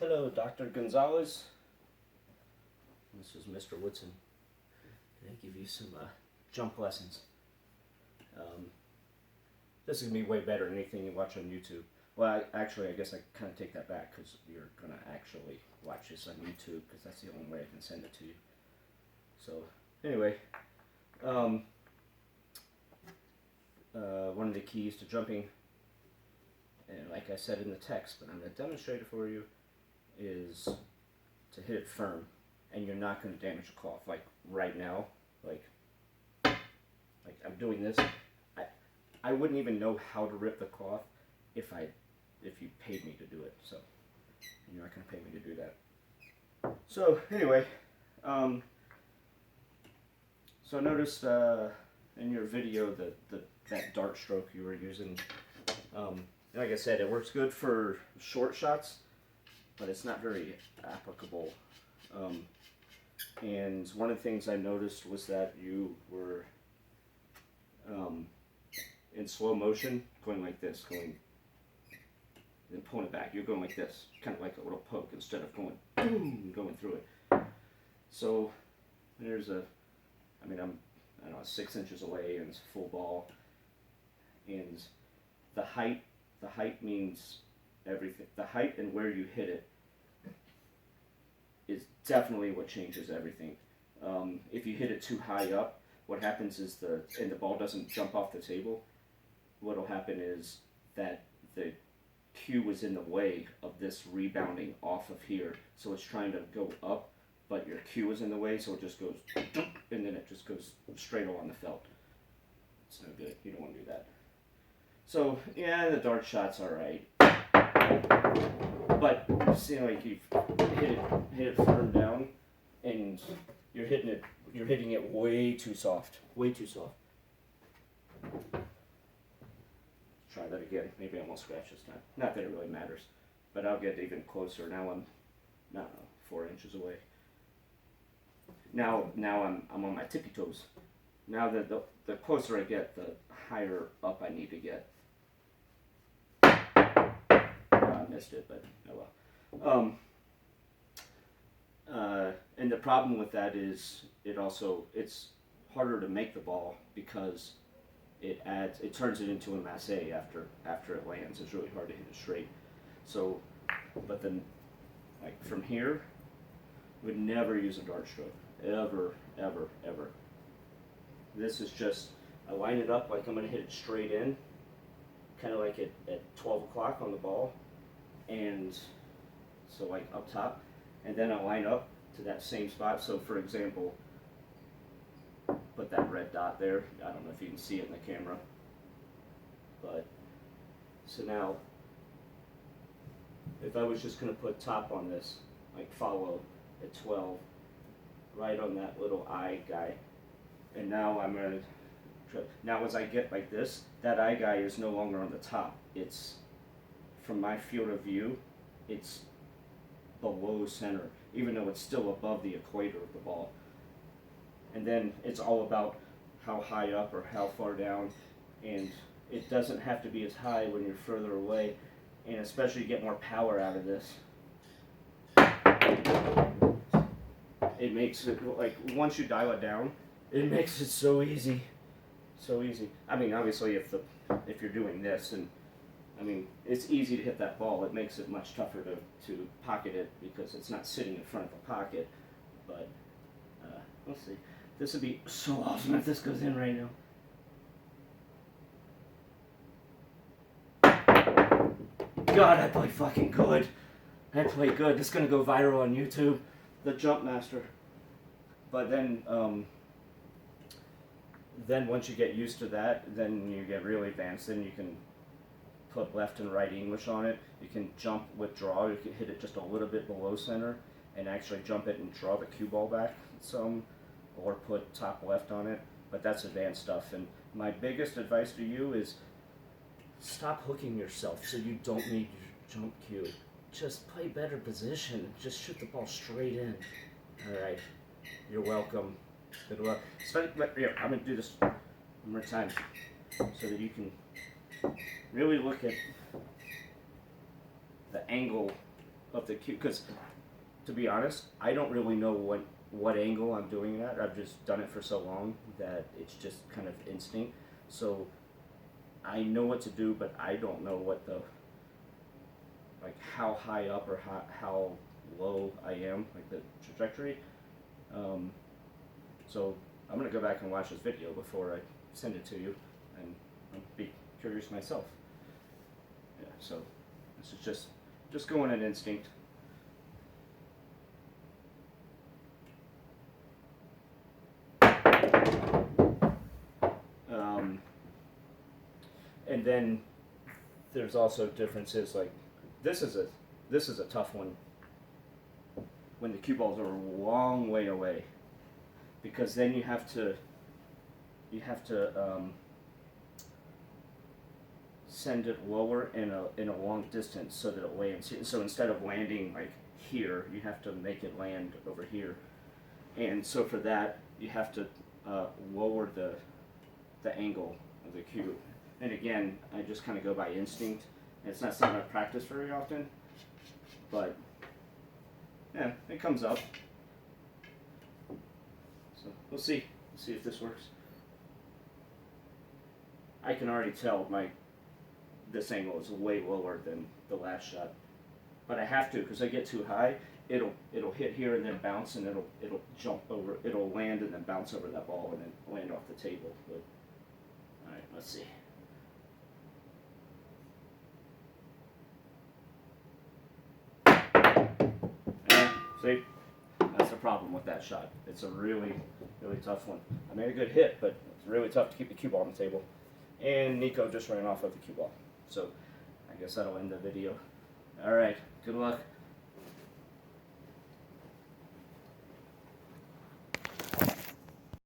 Hello, Dr. Gonzalez. This is Mr. Woodson. Can I give you some jump lessons? This is going to be way better than anything you watch on YouTube. Well, I guess I kind of take that back because you're going to actually watch this on YouTube because that's the only way I can send it to you. So, anyway, one of the keys to jumping, and like I said in the text, but I'm going to demonstrate it for you, is to hit it firm, and you're not going to damage the cloth. Like right now, like I'm doing this. I wouldn't even know how to rip the cloth if you paid me to do it. So you're not going to pay me to do that. So anyway, so notice in your video that dart stroke you were using. Like I said, it works good for short shots, but it's not very applicable. And one of the things I noticed was that you were in slow motion, going like this, going, then pulling it back. You're going like this, kind of like a little poke instead of going boom, going through it. So there's I don't know, 6 inches away, and it's a full ball. And the height means everything. The height and where you hit it is definitely what changes everything. If you hit it too high up, what happens is the ball doesn't jump off the table. What'll happen is that the cue is in the way of this rebounding off of here, so it's trying to go up, but your cue is in the way, so it just goes, and then it just goes straight along the felt. It's no good. You don't want to do that. So yeah, the dart shot's all right, but see, like you hit it firm down, and you're hitting it way too soft, way too soft. Try that again. Maybe I won't scratch this time. Not that it really matters, but I'll get even closer. Now I'm, I don't know, 4 inches away. Now I'm on my tippy toes. Now the closer I get, the higher up I need to get. I missed it, but oh well. And the problem with that is it's harder to make the ball because it turns it into a masse after it lands. It's really hard to hit it straight. So, but then, like from here, would never use a dart stroke, ever, ever, ever. This is just, I line it up like I'm gonna hit it straight in, kind of like at 12 o'clock on the ball, and so like up top, and then I line up to that same spot. So for example, put that red dot there. I don't know if you can see it in the camera, but so now if I was just going to put top on this, like follow at 12, right on that little eye guy, and now I'm going to, now as I get like this, that eye guy is no longer on the top. It's, from my field of view, it's below center, even though it's still above the equator of the ball. And then it's all about how high up or how far down, and it doesn't have to be as high when you're further away, and especially you get more power out of this. It makes it, like, once you dial it down, it makes it so easy. So easy. I mean, obviously if you're doing this, and I mean, it's easy to hit that ball. It makes it much tougher to pocket it because it's not sitting in front of the pocket. But let's see. This would be so awesome if this goes in right now. God, I play fucking good. I play good. This is gonna go viral on YouTube. The Jump Master. But then once you get used to that, then you get really advanced. Then you can put left and right English on it. You can jump with draw. You can hit it just a little bit below center and actually jump it and draw the cue ball back some, or put top left on it. But that's advanced stuff. And my biggest advice to you is stop hooking yourself so you don't need your jump cue. Just play better position. Just shoot the ball straight in. All right. You're welcome. Good luck. Here, I'm going to do this one more time so that you can really look at the angle of the cue, because to be honest, I don't really know what angle I'm doing it at. I've just done it for so long that it's just kind of instinct. So I know what to do, but I don't know what the, like how high up or how low I am, like the trajectory. So I'm gonna go back and watch this video before I send it to you, and I'll be curious myself. Yeah, so this is just going at instinct. And then there's also differences, like this is a tough one when the cue balls are a long way away, because then you have to send it lower in a long distance so that it lands. So instead of landing like here, you have to make it land over here, and so for that you have to lower the angle of the cue. And again, I just kind of go by instinct. It's not something I practice very often, but yeah, it comes up. So we'll see. We'll see if this works. I can already tell this angle is way lower than the last shot, but I have to, because I get too high, it'll hit here and then bounce, and it'll jump over, it'll land and then bounce over that ball and then land off the table. But all right, let's see. See, that's the problem with that shot. It's a really, really tough one. I made a good hit, but it's really tough to keep the cue ball on the table. And Nico just ran off with the cue ball. So I guess that'll end the video. All right, good luck.